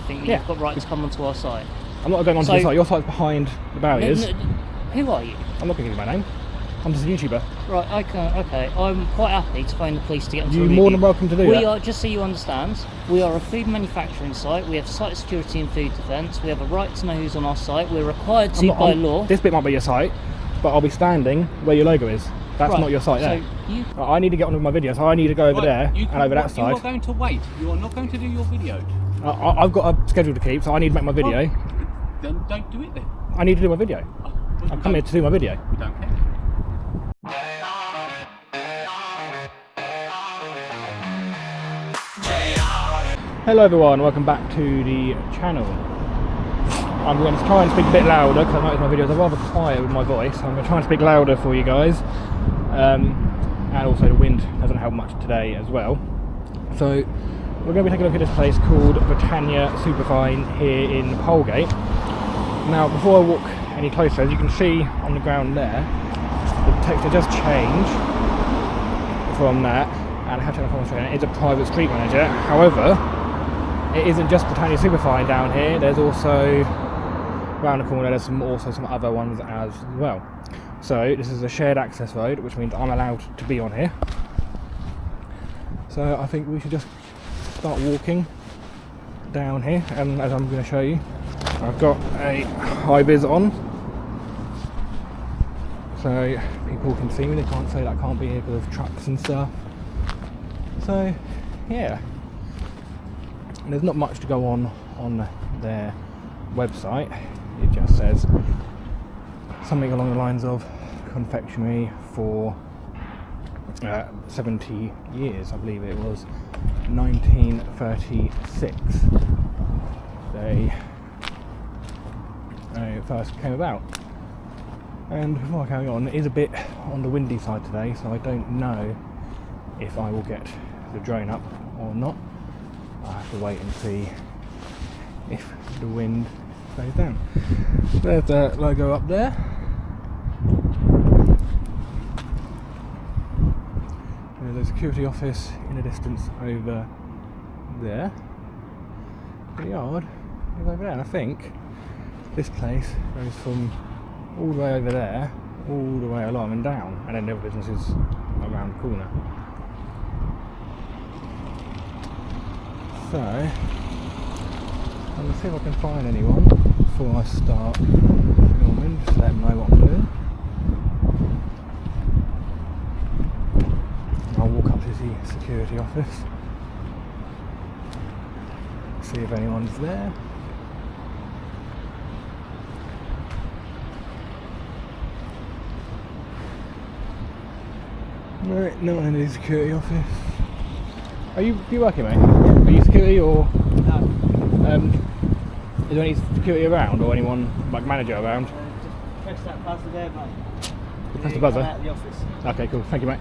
think that Yeah. you've got right to come onto our site? I'm not going onto the site. Your site's behind the barriers. Who are you? I'm not going to give you my name. I'm just a YouTuber. Right, okay. I'm quite happy to phone the police to get onto You're a more review. than welcome to do We that. are, just so you understand, we are a food manufacturing site. We have site security and food defence. We have a right to know who's on our site. We're required to by law. This bit might be your site, but I'll be standing where your logo is. That's Right, not your site there. So I need to get on with my video, so I need to go over there and over that side. You are going to wait. You are not going to do your video. I've got a schedule to keep, so I need to make my video. Then don't do it then. I need to do my video. I've come here to do my video. We don't care. Hello everyone, welcome back to the channel. I'm going to try and speak a bit louder because I noticed my videos are rather quiet with my voice. So I'm going to try and speak louder for you guys. And also the wind doesn't help much today as well. So we're going to be taking a look at this place called Britannia Superfine here in Polegate. Now before I walk any closer, as you can see on the ground there, the texture does change from that, and I have to demonstrate it is a private street manager. However, it isn't just Britannia Superfine down here. There's also around the corner. There's also some other ones as well. So this is a shared access road, which means I'm allowed to be on here. So I think we should just start walking down here, and as I'm going to show you, I've got a high vis on, so people can see me. They can't say that I can't be here because of trucks and stuff. So yeah, and there's not much to go on their website. It just says something along the lines of confectionery for 70 years, I believe it was 1936 they first came about. And before I carry on, it is a bit on the windy side today, so I don't know if I will get the drone up or not. I have to wait and see if the wind stays down. There's the logo up there. There's a security office in the distance over there. The yard is over there, and I think this place goes from all the way over there, all the way along and down, and then the other business is around the corner. So, I'm going to see if I can find anyone before I start filming, just let them know what I'm doing. I'll walk up to the security office, see if anyone's there. Right, not in the security office. Are you working, mate? Are you security or? No. Is there any security around or anyone like manager around? Just press that buzzer there, mate. Press the buzzer? Out of the office. Okay, cool. Thank you, mate.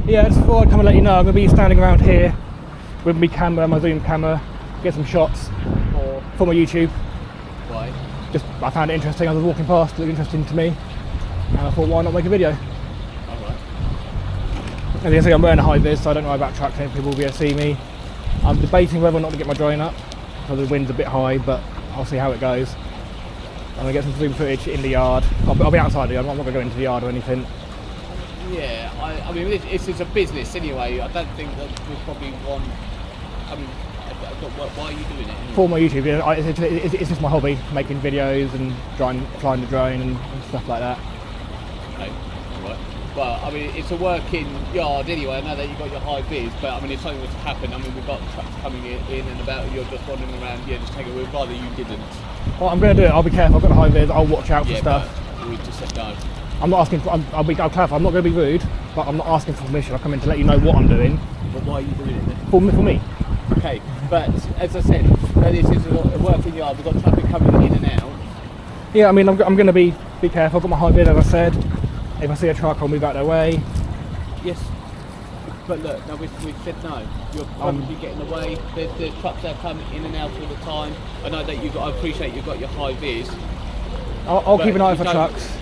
Yeah, just thought I'd come and let you know I'm going to be standing around here with my camera, my zoom camera, get some shots for my YouTube. Why? Just, I found it interesting. I was walking past, it looked interesting to me, and I thought, why not make a video? Alright. As you can see, I'm wearing a high vis, so I don't know about trucks, and people will be able to see me. I'm debating whether or not to get my drone up because the wind's a bit high, but I'll see how it goes. I'm going to get some zoom footage in the yard. I'll be outside the yard. I'm not going to go into the yard or anything. Yeah, I mean, this is a business anyway. I don't think that we probably want. I mean, why are you doing it? Anyway? For my YouTube, yeah, it's just my hobby, making videos and flying the drone and stuff like that. Okay, alright. Well, I mean, it's a working yard anyway. I know that you've got your high vis, but I mean, if something was to happen, I mean, we've got trucks coming in and about, and you're just wandering around, yeah, just take it. We'd rather you didn't. Well, I'm going to do it. I'll be careful. I've got a high vis. I'll watch out for Yeah, stuff. but we just said no. I'm not asking for. I'll clarify. I'm not going to be rude, but I'm not asking for permission. I'll come in to let you know what I'm doing. But why are you doing it then? For me. Okay, but as I said, this is a working yard. We've got traffic coming in and out. Yeah, I mean, I'm going to be careful. I've got my high vis, as I said. If I see a truck, I'll move out their way. Yes. But look, no, we said no. You're probably getting away. There's trucks that come in and out all the time. I know that I appreciate you've got your high vis. I'll keep an eye you for don't- trucks.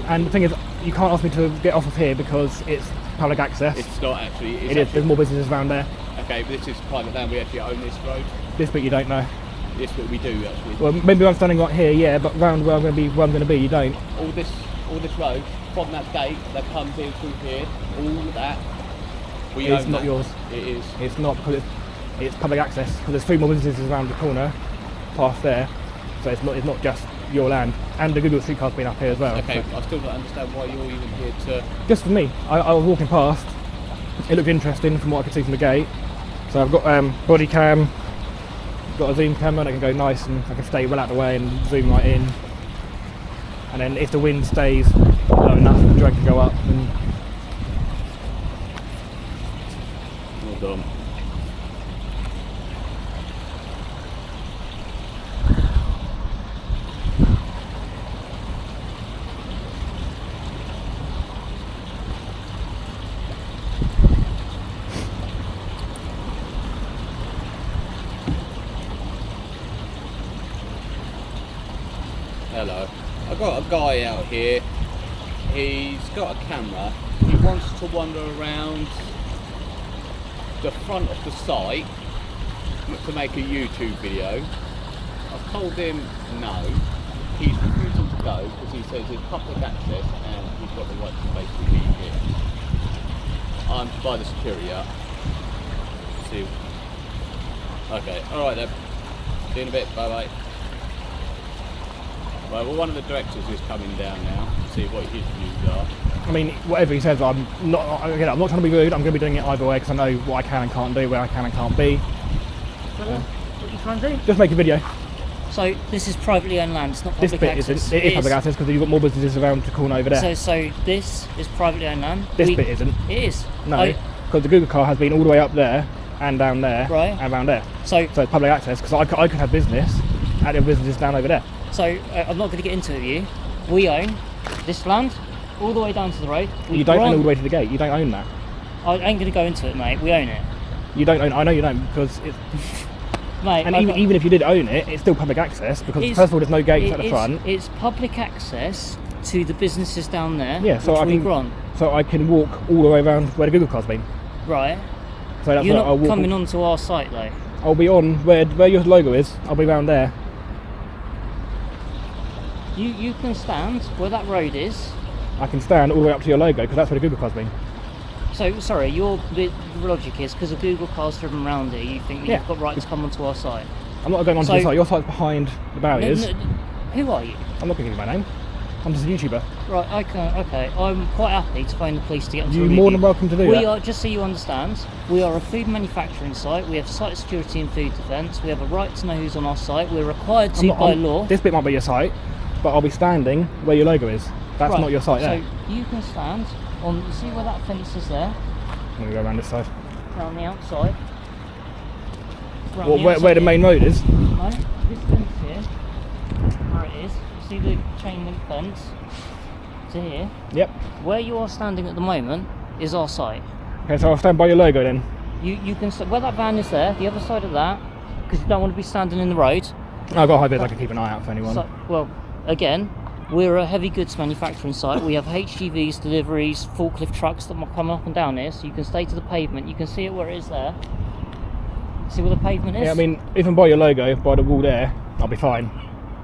And the thing is, you can't ask me to get off of here because it's public access. It's not actually. It's It is. There's more businesses around there. Okay, but this is private land. We actually own this road. This bit you don't know. This bit we do actually. Well, maybe I'm standing right here, yeah, but round where I'm going to be, you don't. All this road from that gate that comes in through here, all that. We It's own not that. yours. It is. It's not because it's public access. Because there's 3 more businesses around the corner, past there. So it's not just your land. And the Google streetcar's been up here as well. Okay, So I still don't understand why you're even here to. just for me, I was walking past. It looked interesting from what I could see from the gate. So I've got body cam, got a zoom camera that can go nice and I can stay well out of the way and zoom right in. And then if the wind stays low enough, the drone can go up. And Well done. Hello. I've got a guy out here. He's got a camera. He wants to wander around the front of the site to make a YouTube video. I've told him no. He's refusing to go because he says it's public access and he's got the right to basically be here. I'm by the superior. See. Okay, alright then. See you in a bit, bye bye. Right, well, one of the directors is coming down now to see what his views are. I mean, whatever he says, I'm not trying to be rude. I'm going to be doing it either way because I know what I can and can't do, where I can and can't be. What are you trying to do? Just make a video. So this is privately owned land. It's not This public bit access. isn't. It is public access because you've got more businesses around the corner over there. So this is privately owned land. This bit isn't. It is. No, because the Google car has been all the way up there and down there Right. and around there. So So it's public access because I could have business at the businesses down over there. I'm not going to get into it with you. We own this land all the way down to the road. You don't own all the way to the gate. You don't own that. I ain't going to go into it, mate. We own it. You don't own. I know you don't because it's. Mate, And even if you did own it, it's still public access because first of all, there's no gates at the front. It's public access to the businesses down there. Yeah, so which I we've can. run. So I can walk all the way around where the Google car's been. Right. So that's You're what I'll not walk. coming onto our site though. I'll be on where your logo is. I'll be around there. You can stand where that road is. I can stand all the way up to your logo because that's where the Google car's been. So sorry, the logic is because the Google car's driven around here. You think that Yeah. you've got right to come onto our site? I'm not going onto So- your site. Your site's behind the barriers. No, who are you? I'm not going to give you my name. I'm just a YouTuber. Right, okay. I'm quite happy to phone the police to get onto You're a more review. than welcome to do We that. are, just so you understand, we are a food manufacturing site. We have site security and food defence. We have a right to know who's on our site. We're required to by law. This bit might be your site, but I'll be standing where your logo is. That's Right, not your site there. So you can stand on. You see where that fence is there? Let me go around this side. Around the outside. Around Well, the where outside the main road is. No, this fence here, where it is. You see the chain link fence to here. Yep. Where you are standing at the moment is our site. Okay, so I'll stand by your logo then. You can where that van is there, the other side of that, because you don't want to be standing in the road. I've got high vis. I can keep an eye out for anyone. So, well, again, we're a heavy goods manufacturing site. We have HGVs, deliveries, forklift trucks that come up and down here, so you can stay to the pavement. You can see it where it is there. See where the pavement is? Yeah, I mean, even by your logo, by the wall there, I'll be fine.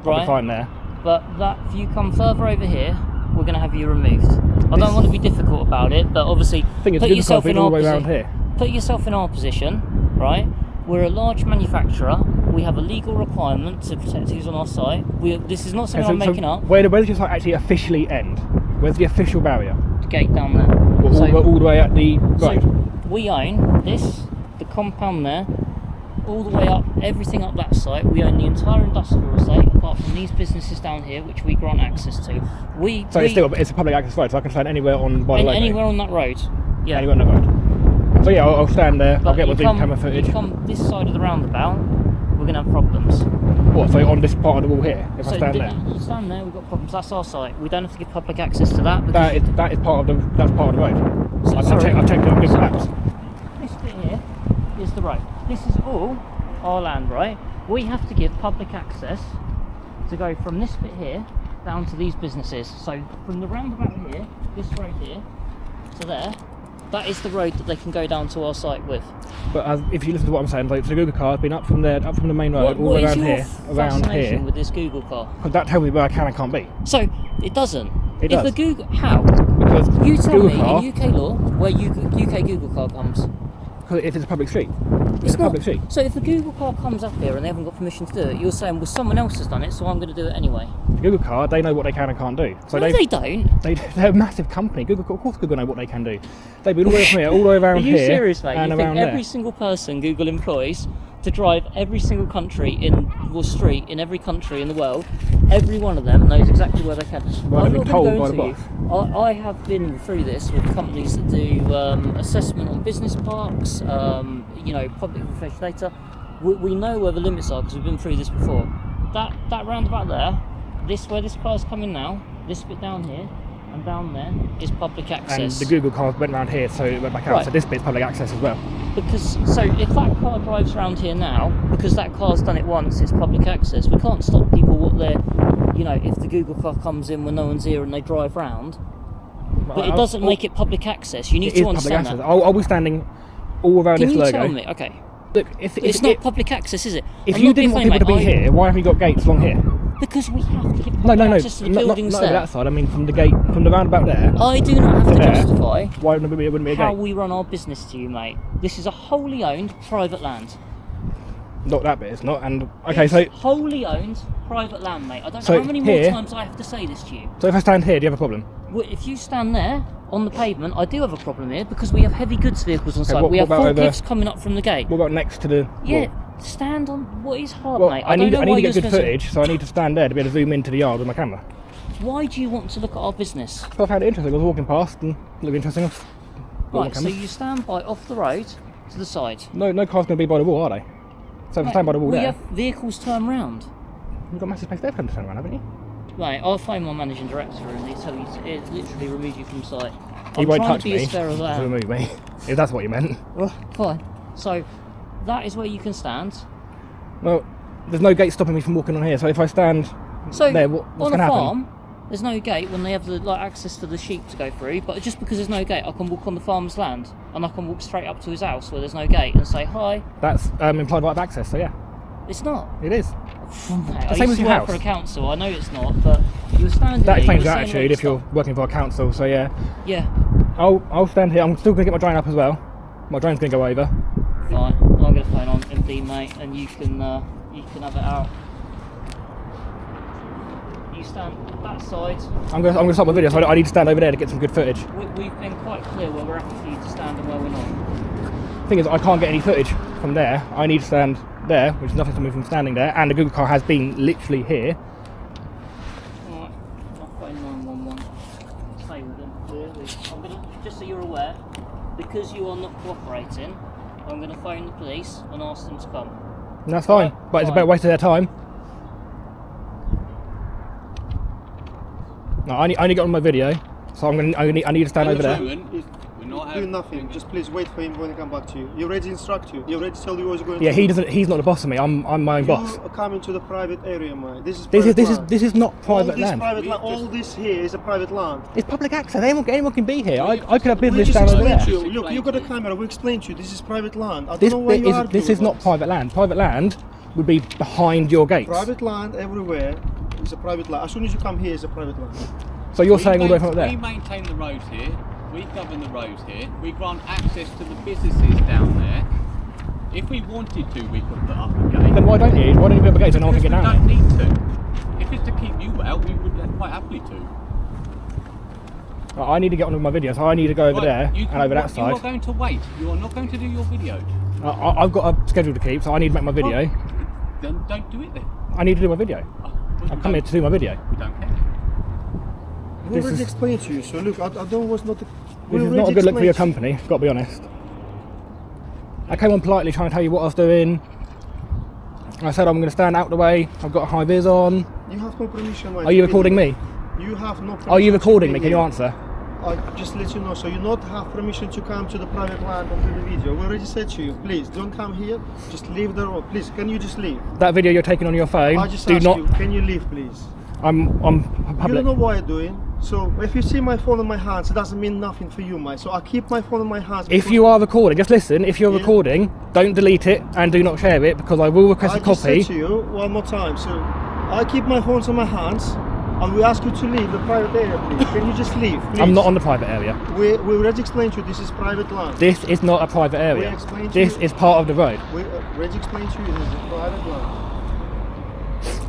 I'll Right. be fine there. But that, if you come further over here, we're going to have you removed. I don't want to be difficult about it, but obviously, thing is, put Google yourself car's in been all our the way around position. here. Put yourself in our position, right? We're a large manufacturer. We have a legal requirement to protect who's on our site. This is not something I'm making up. Where does your site actually officially end? Where's the official barrier? The gate down there. All the way at the road. So we own this, the compound there, all the way up, everything up that site. We own the entire industrial estate, apart from these businesses down here, which we grant access to. It's a public access road, so I can stand anywhere on by the logo. Anywhere on that road. Yeah. Anywhere on the road. So yeah, I'll stand there. But I'll get my you zoom camera footage. You come this side of the roundabout, we're going to have problems. What? So on this part of the wall here, if I stand there. You stand there, we've got problems. That's our site. We don't have to give public access to that. That is part of the road. So, I've sorry. checked it on Google Maps. is the road. This is all our land, right? We have to give public access to go from this bit here down to these businesses. So from the roundabout here, this road here, to there, that is the road that they can go down to our site with. But if you listen to what I'm saying, like the Google car has been up from there, up from the main road, all what around is your here, around fascination here. with this Google car? Because that tells me where I can and can't be. So it doesn't. It if does. the Google, how? Because You tell Google me car, in UK law where UK Google car comes. because if it's a public street, it's a not. public street. So if the Google car comes up here and they haven't got permission to do it, you're saying, well, someone else has done it, so I'm going to do it anyway. The Google car, they know what they can and can't do. So No, they don't. they're a massive company. Google, of course, Google know what they can do. They've been all the way from here, all the way around Are you here, serious, mate? and You think around every there. single person Google employs to drive every single country in or street in every country in the world, every one of them knows exactly where they can. Well, I'm they've not been gonna told go by the into you. I have been through this with companies that do assessment on business parks, you know, public information data. We know where the limits are because we've been through this before. That roundabout there, this where this car's coming now, this bit down here and down there is public access. And the Google car went around here, so it went back out. Right. So this bit's public access as well. Because so if that car drives around here now, because that car's done it once, it's public access. We can't stop people what they're, you know, if the Google car comes in when no one's here and they drive round. But it doesn't make it public access. You need It is to public understand access. that. I'll be standing all around Can this you logo. tell me? Okay, Look, if it's not public access, is it? if I'm you not being didn't want funny, people to be mate. here, why have you got gates along here? Because we have to give No, public no, no, access to the not buildings over there. that side. I mean, from the gate, from the roundabout there. I do not have to there, justify Why wouldn't it be a how gate? we run our business to you, mate. This is a wholly owned private land. Not that bit. It's not. And okay, It's so wholly owned private land, mate. I don't So know how many more here- times I have to say this to you. if I stand here, do you have a problem? Well, if you stand there on the pavement, I do have a problem here because we have heavy goods vehicles on site. what- We have what about forklifts coming up from the gate. What about next to the? Yeah, stand on what is hard, Well, mate. I need don't know to why get you're good supposed to- footage, so I need to stand there to be able to zoom into the yard with my camera. Why do you want to look at our business? So I found it interesting. I was walking past and it looked interesting. Got my Right, so camera. you stand by off the road to the side. No car's going to be by the wall, are they? So if I stand by the wall we there, have vehicles turn round. you've got massive space there for them to turn around, haven't you? Right, I'll phone my managing director and he'll tell you it literally remove you from sight. He I'm won't trying touch to be me. as fair as I To am. remove me, if that's what you meant. Well, fine. So that is where you can stand. Well, there's no gate stopping me from walking on here. So if I stand So there, what's on going a to happen? farm, there's no gate when they have the access to the sheep to go through. But just because there's no gate, I can walk on the farmer's land and I can walk straight up to his house where there's no gate and say hi. That's implied right of access. So yeah, It's not. it is. Mate, I same used as to your work house. for a council. I know it's not, but you're standing That there. explains you're your saying all attitude this if you're stuff. working for a council. So yeah, Yeah, I'll stand here. I'm still going to get my drone up as well. My drone's going to go over. fine. I'm going to phone on MD, mate, and you can have it out. You stand that side. I'm going to stop my video. So I need to stand over there to get some good footage. We've been quite clear where we're happy for you to stand and where we're not. Thing is, I can't get any footage from there. I need to stand there, which is nothing to me from standing there. And the Google car has been literally here. Alright, I'll phone 911. Stay with them. I'm gonna, just so you're aware, because you are not cooperating, I'm going to phone the police and ask them to come. And that's fine, Right, but it's a fine. better waste of their time. No, I need to get on my video, so I need to stand over there. We're not Do nothing. Just please wait for him when he come back to you. He already instruct you. He already tell you what he's going Yeah, to do. he doesn't. He's not the boss of me. I'm my own boss. You are coming to the private area, man. This is This private land. is not private all land. Private land. All this here is a private land. It's public access. Anyone can be here. I could have We business just down over explained there. to you. Look, you got a camera. We explained to you. This is private land. I don't This know why bit you is argue this is about not private land. Private land would be behind your gates. Private land everywhere is a private land. As soon as you come here, it's a private land. So you're saying all the way from up We there. maintain the roads here. We govern the roads here. We grant access to the businesses down there. If we wanted to, we could put up a gate. Then why don't you? Why don't you put up a gate so no one Because can we get down don't there? need to. If it's to keep you out, we would quite happily to. Right, I need to get on with my video, so I need to go over Right, there you and can over that You are side. going to wait. You are not going to do your video. I've got a schedule to keep, so I need to make my video. Then don't do it then. I need to do my video. I've come here to do my video. We don't care. We This already is- explained to you. So look, I don't was not. This is not a good look for your company, got to be honest. I came on politely trying to tell you what I was doing. I said I'm going to stand out the way, I've got a high vis on. You have no permission. Are you recording me? You have no permission. Are you to recording be me? Can you here. answer? I just let you know, so you not have permission to come to the private land and do the video. We already said to you, please don't come here, just leave the road. Please, can you just leave? That video you're taking on your phone, I just do asked not... you, can you leave, please? I'm You public. don't know what I'm doing. So if you see my phone in my hands, it doesn't mean nothing for you, mate. So I keep my phone in my hands. If you are recording, just listen, if you're Yeah. recording, don't delete it and do not share it because I will request I a just copy. said to you one more time. So I keep my phones in my hands, and we ask you to leave the private area, please. Can you just leave, please? I'm not on the private area. We already explained to you this is private land. This is not a private area. explained to This you- is part of the road. We already explained to you this is private land.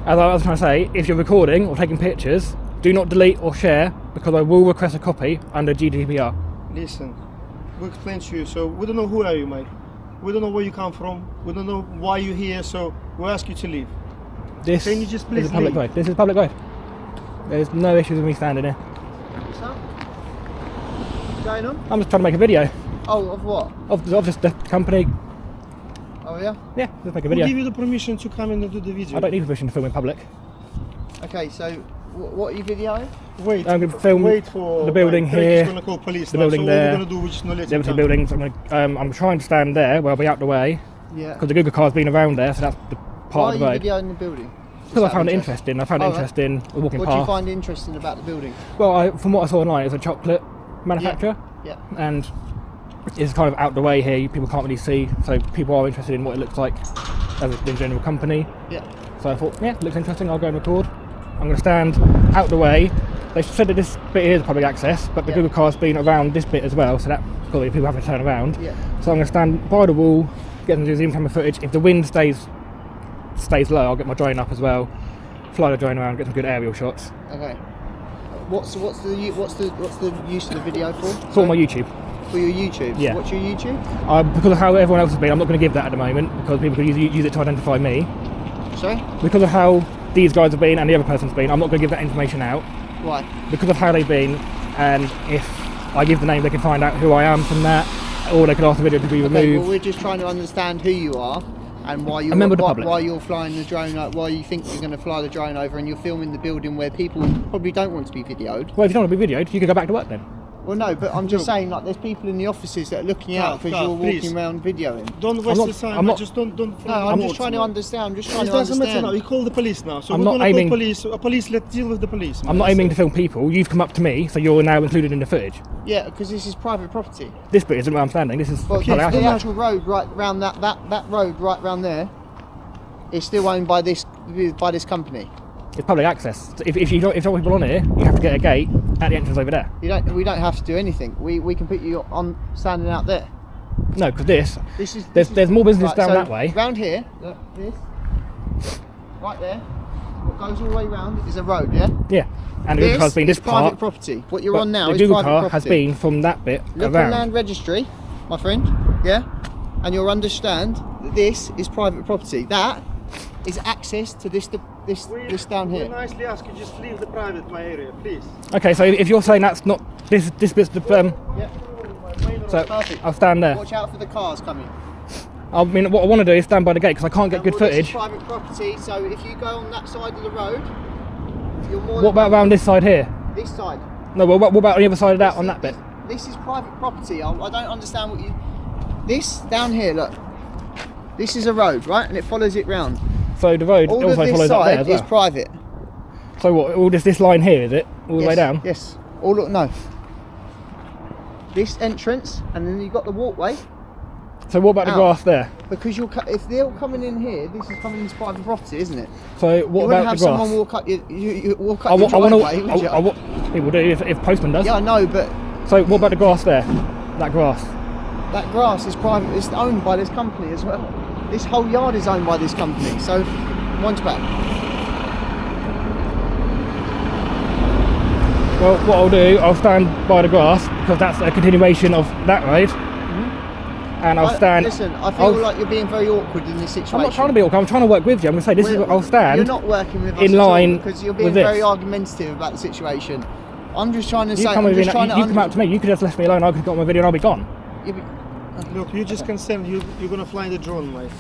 As I was trying to say, if you're recording or taking pictures, do not delete or share because I will request a copy under GDPR. Listen, we explained to you. So we don't know who are you, mate. We don't know where you come from. We don't know why you're here. So we ask you to leave. This Can you just is please a public leave? road. This is a public road. There's no issues with me standing here. What's going on? I'm just trying to make a video Oh, of what? of just the company. Oh yeah? Yeah, just make a Who video. give you the permission to come in and do the video? I don't need permission to film in public. Okay, so what are you videoing? Wait. I'm going to film Wait for the building Craig here, is gonna call police the now, building so there, All we're gonna do, we just not let the you empty come. buildings. I'm trying to stand there where I'll be out the way Yeah. because the Google car's been around there, so that's the Why part are of you the road. videoing the building? Because I found it interesting. I found it Oh, right. interesting walking What do you past. find interesting about the building? Well, from what I saw online, it's a chocolate manufacturer, Yeah. and it's kind of out the way here. People can't really see, so people are interested in what it looks like as a general company. Yeah. So I thought, yeah, looks interesting. I'll go and record. I'm going to stand out the way. They said that this bit is public access, but the Yeah. Google car's been around this bit as well, so that probably people have to turn around. Yeah. So I'm going to stand by the wall, get them to do zoom camera footage. If the wind stays low, I'll get my drone up as well, fly the drone around, get some good aerial shots. Okay. What's the use of the video for? It's all on my YouTube. For your YouTube. Yeah. What's your YouTube? Because of how everyone else has been, I'm not going to give that at the moment because people could use it to identify me. Sorry. Because of how these guys have been and the other person's been, I'm not going to give that information out. Why? Because of how they've been, and if I give the name, they can find out who I am from that, or they could ask the video to be Okay. removed. Well, we're just trying to understand who you are and why you're A member of the public. why you're flying the drone. Why you think you're going to fly the drone over, and you're filming the building where people probably don't want to be videoed. Well, if you don't want to be videoed, you could go back to work then. Well, no, but I'm just saying, like, there's people in the offices that are looking out because Carl, you're walking please. around videoing. Don't waste not- your time. I'm not- Just don't. No, I'm just trying to understand. I'm just trying It to doesn't matter now. understand. You call the police now. So I'm we're not gonna aiming- call police. Police, let's deal with the police. I'm not aiming to film people. You've come up to me, so you're now included in the footage. Yeah, because this is private property. This bit isn't where I'm standing. This is Well, public the access. actual road right round that road right round there is still owned by this company. It's public access. So if you don't people on here, you have to get a gate at the entrance over there. We don't have to do anything. We can put you on standing out there. No, because this This is there's more business right, down so that way. Round here, look, this right there. What goes all the way round is a road, yeah. Yeah, and the Google car's been is this private part. property. What you're but on now the is Google private car property. has been from that bit Look around. on land registry, my friend. Yeah, and you'll understand that this is private property. That is access to this down We here. nicely ask you just leave the private my area, please. Okay, so if you're saying that's not this bit's the Yeah. so Perfect. I'll stand there. Watch out for the cars coming. I mean, what I want to do is stand by the gate because I can't get good Well, this is footage. private property, so if you go on that side of the road, you're more. What about around this side here? this side? No, what about on the other side of that, on that bit? This is private property. I don't understand what you. This down here, look. This is a road, right, and it follows it round. So the road All of also this follows up there side as well. is private. So what? All this line here is it? All the Yes, way down? Yes. All look no. This entrance, and then you've got the walkway. So what about the Out. grass there? Because if they're all coming in here, this is coming into private property, isn't it? So You what wouldn't about have the grass? someone walk up you walk I up your want driveway, would you? to. People do if postman does. Yeah, I know, but So what about the grass there? That grass. that grass is private. It's owned by this company as well. This whole yard is owned by this company. So, one's back. Well, what I'll do, I'll stand by the grass because that's a continuation of that road, and I'll stand. Listen, I feel like you're being very awkward in this situation. I'm not trying to be awkward. I'm trying to work with you. I'm going to say this is what I'll stand. You're not working with us in at all line because you're being with this. very argumentative about the situation. I'm just trying to You say. come, I'm with me, just trying you to. come out to me. You could just left me alone. I could have got my video and I'll be gone. Look, you just consent. You're gonna fly the drone, mate.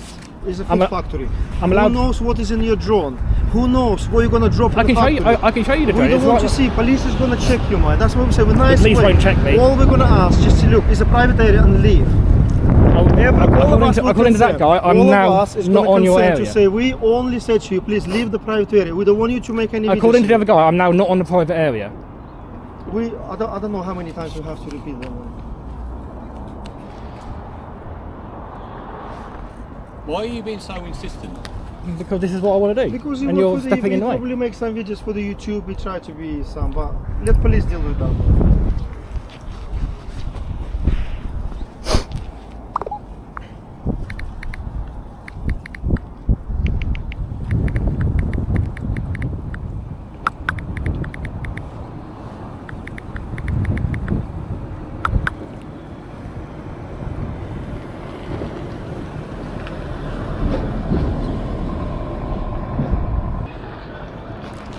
It's a I'm food a- factory. I'm allowed- Who knows what is in your drone? Who knows where you're gonna drop? I in the can show you. factory? I can show you the We drone. don't It's want right- to see. Police is gonna check you, man. That's what we say. We're nice. police way. won't check me. All we're gonna ask, just look, it's a private area and leave. According to that guy, I'm now not on your area. To say, we only said to you, please leave the private area. We don't want you to make any. According to the videos. other guy, I'm now not on the private area. I don't know how many times we have to repeat that. Man. Why are you being so insistent? Because this is what I want to do. Because and you're stepping in the way. probably make some videos for the YouTube. We try to be some, but let police deal with that.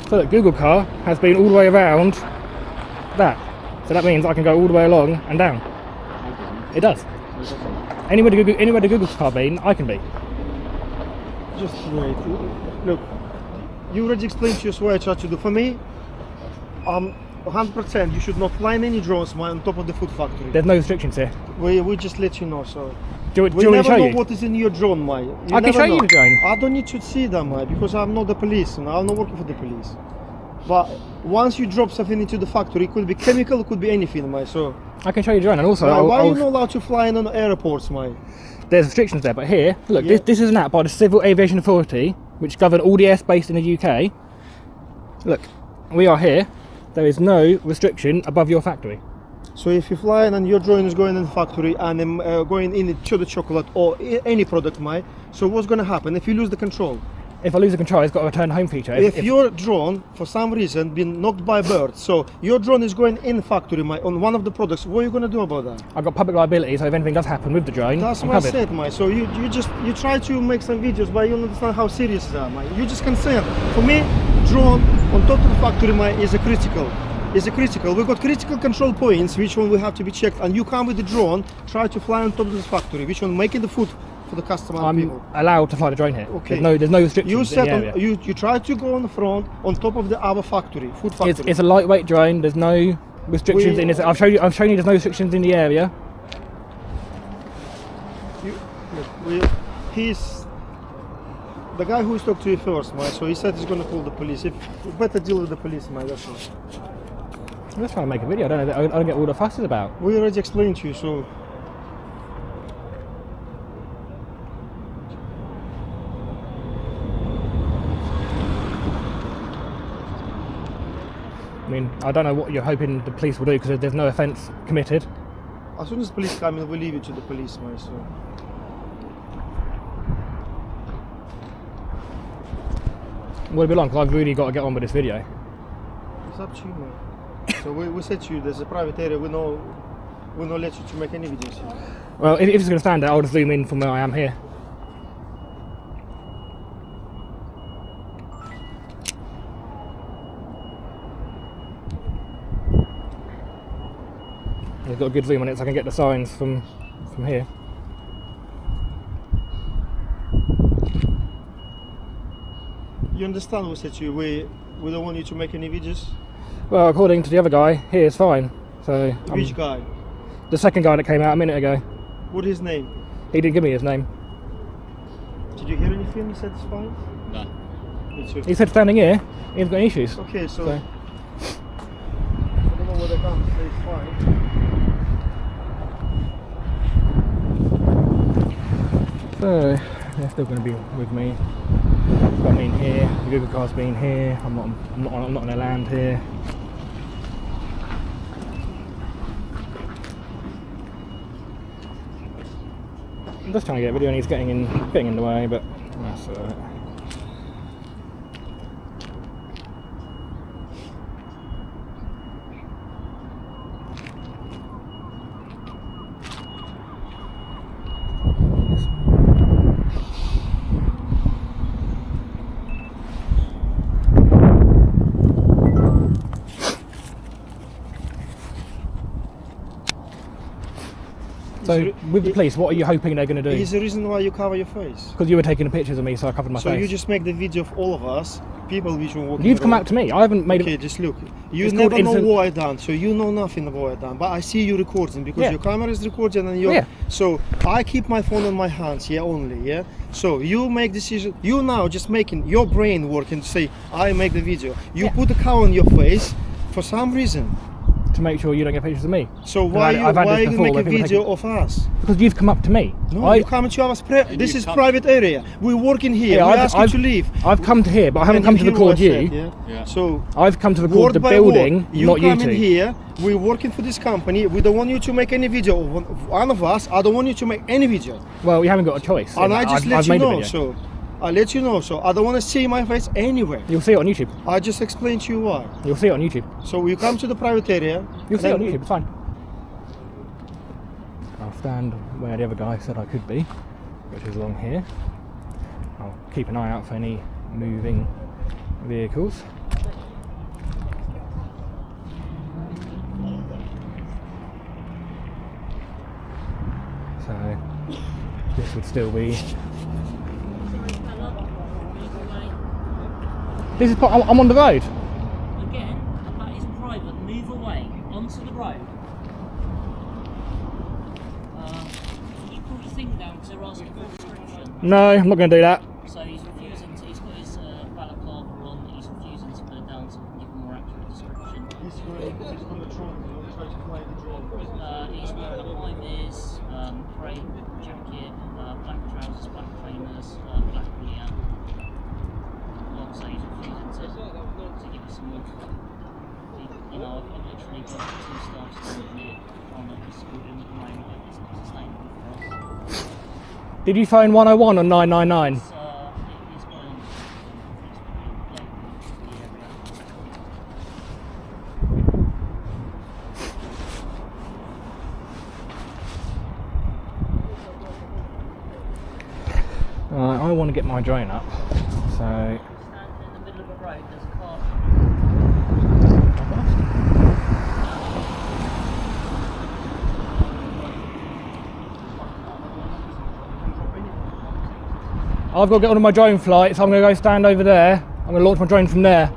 So look, Google car has been all the way around that. So that means I can go all the way along and down. It does. Anywhere the Google car been, I can be. Just wait. Look, you already explained to us what I tried to do. For me, 100% you should not fly any drones on top of the food factory. There's no restrictions here. We just let you know, so. Do We you want me to never show know you? what is in your drone, Mike. I can show you the drone. I don't need to see that, Mike, because I'm not the police, and I'm not working for the police. But once you drop something into the factory, it could be chemical, it could be anything, Mike. So I can show you the drone, and also why are you not allowed to fly in on airports, Mike? there's restrictions there. But here, look, Yeah. this is an app by the Civil Aviation Authority, which govern all the airspace in the UK. Look, we are here. There is no restriction above your factory. So if you fly in and your drone is going in the factory and going into the chocolate or any product, Mike, so what's going to happen if you lose the control? If I lose the control, it's got a return home feature. If your drone, for some reason, been knocked by a bird, so your drone is going in the factory, Mike, on one of the products, what are you going to do about that? I've got public liability, so if anything does happen with the drone, That's I'm what I covered. said, Mike. So you try to make some videos, but you don't understand how serious they are, Mike. You just concerned. For me, drone on top of the factory, Mike, is a critical. We've got critical control points, which one will have to be checked. And you come with the drone, try to fly on top of this factory, which one making the food for the customer I'm people. allowed to fly the drone here. Okay. There's no restrictions You in said the area. you try to go on the front on top of the other factory, food factory. It's a lightweight drone. There's no restrictions We- in this. I've shown you there's no restrictions in the area. He's the guy who talked to you first, Mike. So he said he's going to call the police. If you better deal with the police, Mike. That's all. I'm just trying to make a video. I don't get all the fuss is about. We already explained to you, so. I mean, I don't know what you're hoping the police will do because there's no offence committed. As soon as police come in, we'll leave it to the police, Mike. So. Will it be long? Because I've really got to get on with this video. It's up to you, man. So we said to you, there's a private area. We know let you to make any videos here. Well, if it's going to stand there, I'll just zoom in from where I am here. I've got a good zoom on it, so I can get the signs from here. You understand what we said to you? We don't want you to make any videos. Well, according to the other guy, here it's fine. So Which guy? the second guy that came out a minute ago, What is his name? he didn't give me his name. Did you hear anything? He said it's fine. No. Me too. He said standing here, he hasn't got any issues. Okay, so So- I don't know what they're going to say. It's fine. So they're still going to be with me. Got me in here. The Google car's been here. I'm not on their land here. I'm just trying to get a video and he's getting in the way, but that's alright. So with the police, what are you hoping they're going to do? Is the reason why you cover your face. Because you were taking pictures of me, so I covered my So face. you just make the video of all of us, people which were walking. You've come around. out to me. I haven't made Okay, it. just look. You It's never called know instant- what I done, so you know nothing of what I done. But I see you recording because Yeah. your camera is recording and your. Yeah. So I keep my phone in my hands, yeah, only, yeah. So you make decision. You now just making your brain working to say I make the video. You Yeah. put a cow on your face for some reason. To make sure you don't get pictures of me. So I've why had this you before make where a people video take- of us? Because you've come up to me. No, you come to us. This you is come- private area. We're working here. Yeah, we I've- ask you I've- to leave. I've come to here, but I haven't And come to hear what record I you. said, yeah? Yeah. So I've come to record word the by building, word, you not you come two. in here. We're working for this company. We don't want you to make any video of one of us. I don't want you to make any video. Well, you haven't got a choice. And I just let you made a know. video. So I let you know. So I don't want to see my face anywhere. You'll see it on YouTube. I just explained to you why. You'll see it on YouTube. So you come to the private area. You'll see it on then YouTube. It's fine. I'll stand where the other guy said I could be, which is along here. I'll keep an eye out for any moving vehicles. So this would still be. This is. I'm on the road. Again, that is private. Move away onto the road. Can you pull your thing down to ask for a description? No, I'm not going to do that. So he's refusing to. He's got his balaclava on. He's refusing to put it down so we can give a more accurate description. He's wearing a high vis, grey jacket, black trousers, black trainers, black booyah. Like I say, he's refusing to give us some more. You know, I've literally got 2 staff standing here on a building at the moment. It's not sustainable for us. Did you phone 101 or 999? It is going. It's pretty local to the area. I want to get my drone up, so Standing in the middle of a road, there's a car. I've got to get on my drone flight, so I'm going to go stand over there. I'm going to launch my drone from there.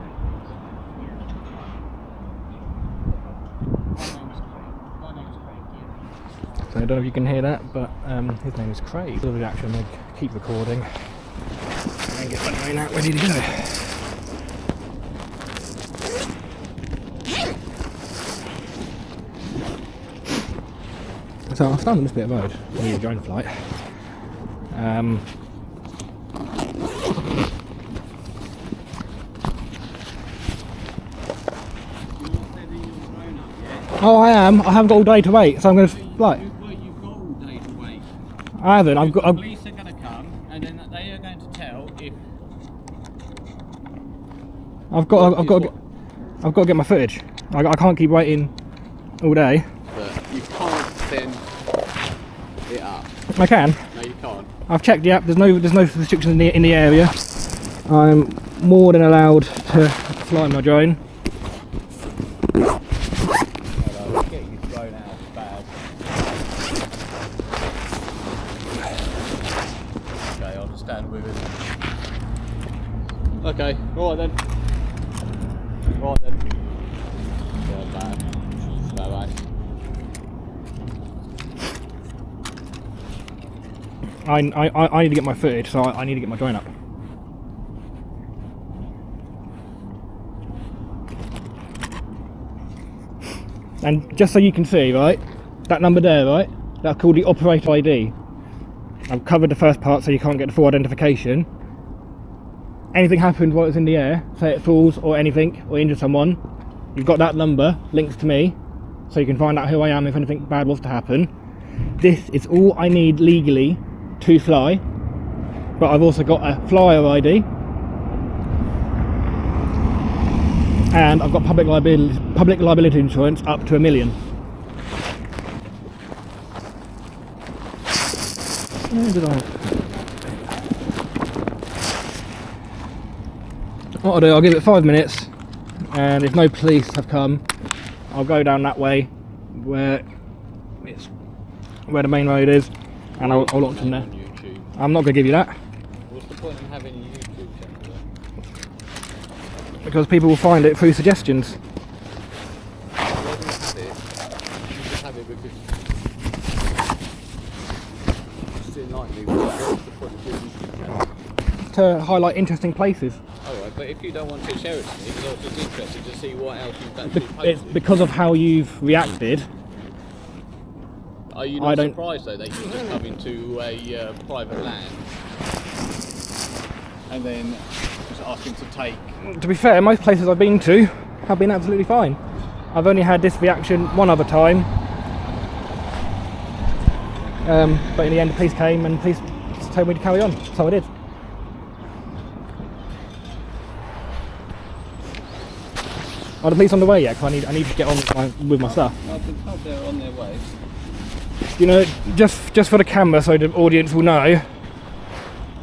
My name's Craig Deary. So I don't know if you can hear that, but his name is Craig. Lovely action, I'm going to keep recording and get my drone out ready to go. So I'll stand on this bit of road on the drone flight. Oh, I am. I haven't got all day to wait, so I'm going to fly. You've got all day to wait. I haven't. I've got. Police are going to come, and then they are going to tell if. I've got to get my footage. I can't keep waiting all day. But you can't send it up. I can. No, you can't. I've checked the app. There's no restrictions in the area. I'm more than allowed to fly my drone. Getting your drone out is bad. Okay, I'll just stand with it. Okay, alright then. Right then. Yeah, bad. Bye bye. I need to get my footage, so I need to get my drone up. And just so you can see, right, that number there, right, that's called the operator ID. I've covered the first part so you can't get the full identification. Anything happens while it's in the air, say it falls or anything, or injures someone, you've got that number, links to me, so you can find out who I am if anything bad was to happen. This is all I need legally to fly, but I've also got a flyer ID, and I've got public liability insurance up to $1 million. Where did I? What I'll do, I'll give it 5 minutes, and if no police have come, I'll go down that way where it's where the main road is, and I'll launch them there. On YouTube. I'm not going to give you that, What's the point in having a YouTube channel then? because people will find it through suggestions. Why do you have it? You just have it because it's enlightening. What's the point of doing a YouTube channel? To highlight interesting places. Alright, but if you don't want to share it to me, because I was just interested to see what else you've actually It's posted. because of how you've reacted. Are you I not don't- surprised though that you just come into a private land and then just asking to take? To be fair, most places I've been to have been absolutely fine. I've only had this reaction one other time, but in the end the police came and the police told me to carry on, so I did. Are the police on the way yet? 'Cause I need to get on with my stuff. I've been told they're on their way. You know, just for the camera, so the audience will know.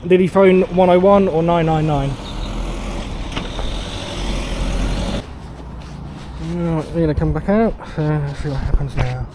Did he phone 101 or 999? Right, they're gonna come back out. So let's see what happens now.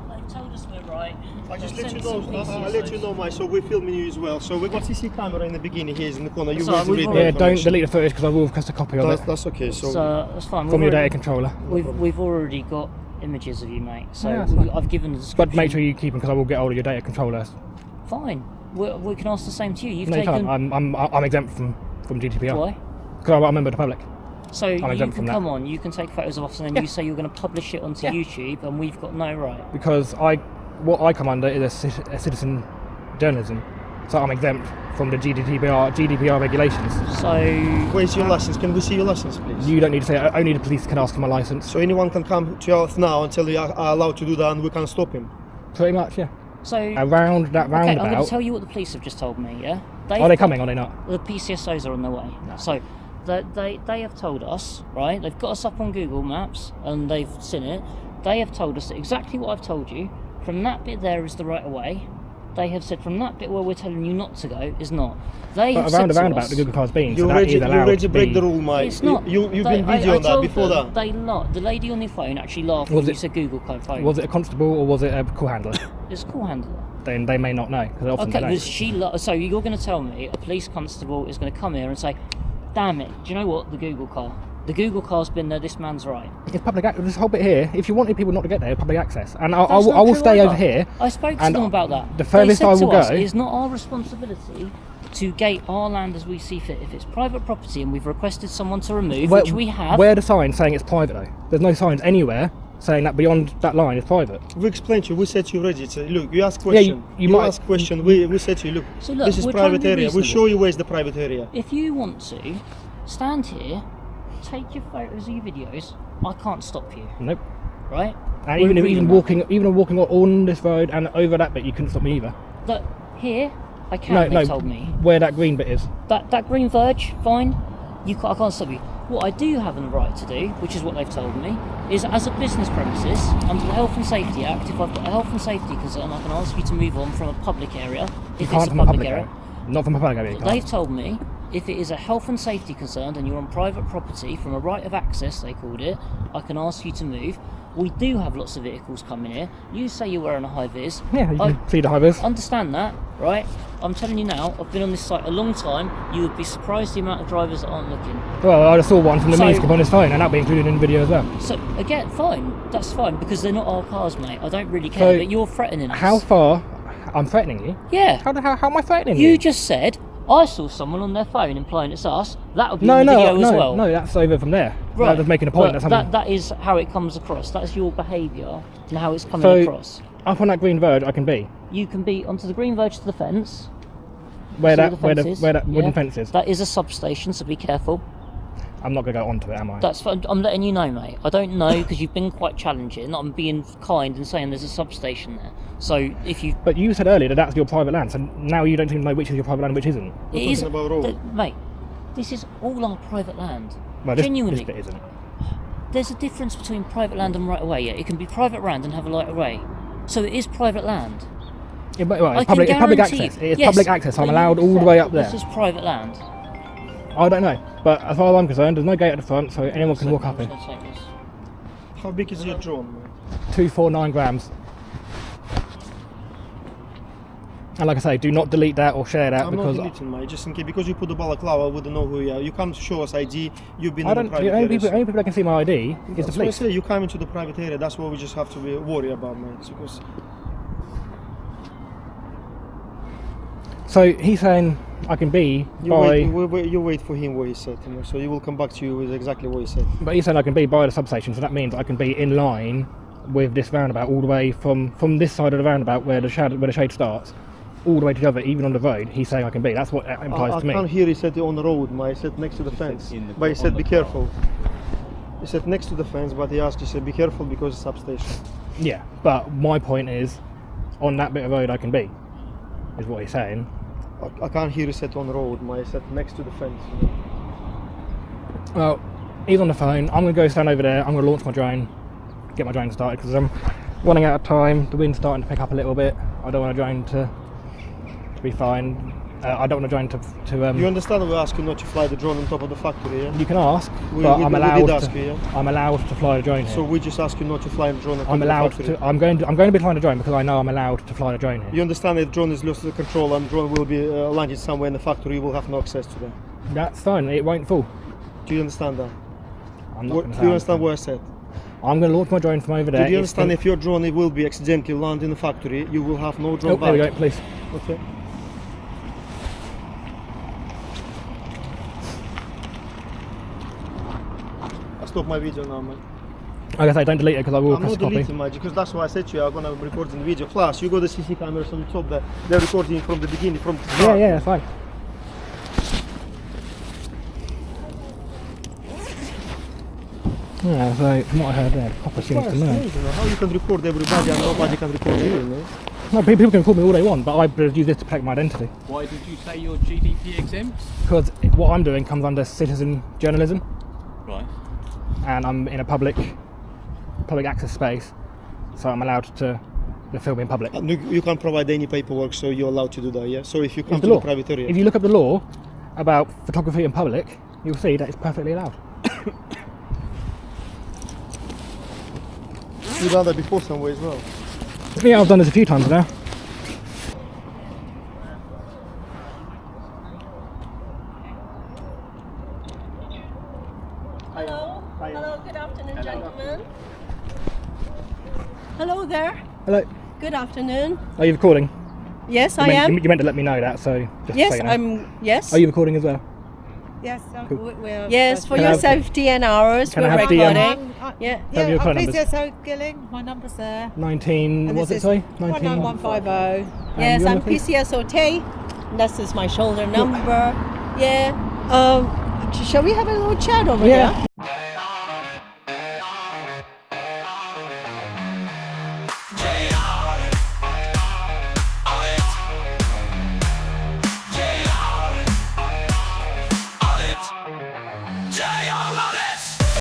They've told us we're right. I just They've let you sent know. some I'll let you PCSOs. know, mate. So we're filming you as well. So we got CC camera in the beginning. Here is in the corner. You Sorry, will we've read already- Yeah, the don't information. delete the footage because I will request a copy of it That's okay. So So that's fine. from We've your data already- controller. We've already got images of you, mate. So Yeah, that's fine. I've given the description. But make sure you keep them because I will get hold of your data controller. Fine. We can ask the same to you. You've No, you taken. can't. I'm exempt from GDPR. Why? Because I'm a member of the public. So you exempt can from that. come on, you can take photos of us, and then you say you're going to publish it onto Yeah. YouTube, and we've got no right. Because what I come under is a citizen journalism, so I'm exempt from the GDPR regulations. So where's your license? Can we see your license, please? You don't need to say. Only the police can ask for my license. So anyone can come to us now and tell you are allowed to do that, and we can stop him. Pretty much, yeah. so Around that okay, I'm going to roundabout. tell you what the police have just told me. Yeah, Are they coming? Are they not? The PCSOs are on their way. So they have told us, right? They've got us up on Google Maps and they've seen it. They have told us exactly what I've told you. From that bit there is the right of way. They have said from that bit where we're telling you not to go is not. They have But said around the to roundabout, us, the Google car's been. You So that already, is you allowed already to break be. the rule, mate. It's not. You've They- been I videoing that told before them, that. They lot. The lady on the phone actually laughed Was when you it- said Google phone. Was it a constable or was it a call handler? It's a call handler. Then they may not know because often Okay, they was don't. she? So you're going to tell me a police constable is going to come here and say, "Damn it! Do you know what? The Google car. The Google car's been there. This man's right." It's public access. This whole bit here. If you wanted people not to get there, public access, and I That's will not true stay either. over here. I spoke to and them about that. the furthest they I said will to us, go- it's not our responsibility to gate our land as we see fit. If it's private property and we've requested someone to remove, which we have, Where are the signs saying it's private though? There's no signs anywhere saying that beyond that line is private. We explained to you. We said to you already. It's, look, you ask Yeah, question. you might- ask question. We said to you, look, So look, this is we're trying to private be area. We'll reasonable. show you where's the private area. if you want to stand here, take your photos of your videos, I can't stop you, Nope. right? And We're even agreeing walking on this road and over that bit, you couldn't stop me either. that here, I can. No, They no. told me Where that green bit is. that green verge, fine. I can't stop you. What I do have the right to do, which is what they've told me, is as a business premises under the Health and Safety Act, if I've got a health and safety concern, I can ask you to move on from a public area. You If can't it's a from a public public area. area. Not from a public area. You can't. They've told me if it is a health and safety concern and you're on private property from a right of access, they called it, I can ask you to move. We do have lots of vehicles coming here. You say you're wearing a high vis. Yeah, you I can see the high vis. understand that, right? I'm telling you now, I've been on this site a long time. You would be surprised the amount of drivers that aren't looking. Well, I just saw one from the So- means on his phone, and that'll be included in the video as well. So again, fine, that's fine because they're not our cars, mate. I don't really care, So, but you're threatening us. How far? I'm threatening you. Yeah. How am I threatening You you? just said I saw someone on their phone implying it's us. That would be No, in the no, video no, as well. no. That's over from there. Right. I'm just making a point. But That's that is how it comes across. That's your behaviour and how it's coming So- across. Up on that green verge, I can be You can be onto the green verge to the fence. where See that the fence is? where that wooden Yeah. fence is. That is a substation, so be careful. I'm not gonna go onto it, am I? That's fine. I'm letting you know, mate. I don't know because you've been quite challenging. I'm being kind and saying there's a substation there. So if you, But you said earlier that that's your private land, so now you don't seem to know which is your private land and which isn't. it is, talking about road. mate. This is all our private land. Well, this Genuinely, bit isn't. there's a difference between private land and right of way. Yeah, it can be private land and have a right of way. So it is private land. Yeah, but, well, I it's can public guarantee access. you- It is yes, public access. I'm but allowed you all the said way up there. This is private land. I don't know. But as far as I'm concerned, there's no gate at the front, so anyone can walk up in. How big is your drone, mate? 249 grams. And like I say, do not delete that or share that I'm because not deleting, mate. Just in case, because you put the balaclava, we don't know who you are. You come to show us ID. You've been I in don't. the The private only area. people that can see my ID is the That's what I police. say. You come into the private area. That's what we just have to be worried about, mate. Because So he's saying I can be you wait for him what he said. You know, so he will come back to you with exactly what he said. but he's saying I can be by the substation, so that means I can be in line with this roundabout all the way from this side of the roundabout where the shade starts, all the way to the other, even on the road. He's saying I can be. That's what it implies I to me. can't hear he said on the road, mate. He said next to the fence. But he said be careful. He said next to the fence, but he asked, he said be careful because it's substation. Yeah, but my point is, on that bit of road I can be, is what he's saying. I can't hear he said on the road, mate. He said next to the fence. Well, he's on the phone. I'm going to go stand over there. I'm going to launch my drone, get my drone started because I'm running out of time. The wind's starting to pick up a little bit. I don't want a drone to be fine. I don't want a drone to You understand we ask you not to fly the drone on top of the factory, yeah? You can ask, We but did I'm allowed ask to. you, yeah? I'm allowed to fly the drone here. So we just ask you not to fly the drone on top I'm of allowed the factory. to. I'm going to be flying the drone because I know I'm allowed to fly the drone here. You understand if drone is lost the control and drone will be landed somewhere in the factory, you will have no access to them. That's fine. It won't fall. Do you understand that? I'm not. Do Gonna you understand what I said? I'm going to launch my drone from over there. Do you understand if your drone will be accidentally land in the factory, you will have no drone Oh, back? there we go. Please. Okay. I stop my video now, man. Like I say, don't delete it because I will I'm press not a copy. deleting, man, because that's why I said to you I'm gonna record the video. Plus, you got the CC cameras on the top there. They're recording from the beginning, from the Yeah, start. yeah, that's fine. Yeah, so from what I heard there, the copper seems Well, to know. strange, you know, how you can record everybody and nobody can record you, you know? No, people can call me all they want, but I use this to protect my identity. Why did you say you're GDP exempt? Because what I'm doing comes under citizen journalism, Right. and I'm in a public access space, so I'm allowed to film in public. And you can't provide any paperwork, so you're allowed to do that, yeah? So if you come It's to the the law. private area, If you look up the law about photography in public, you'll see that it's perfectly allowed. you've done that before somewhere as well. Yeah, I've done this a few times now. Hello. Hello, good afternoon, gentlemen. Hello there. Hello. Good afternoon. Are you recording? Yes, You I meant, am. You meant to let me know that, so just Yes, so you know. Yes. Are you recording as well? Yes, we're Yes, for Can I your have- safety and ours, can I we're have the, recording. Yeah. Have your I'm phone numbers. PCSO Gilling, my number's there. 19, And what's this it is say? 19. 19150. Yes, your I'm number, please? PCSO Tay. This is my shoulder number. Yeah. Shall we have a little chat over Yeah. here?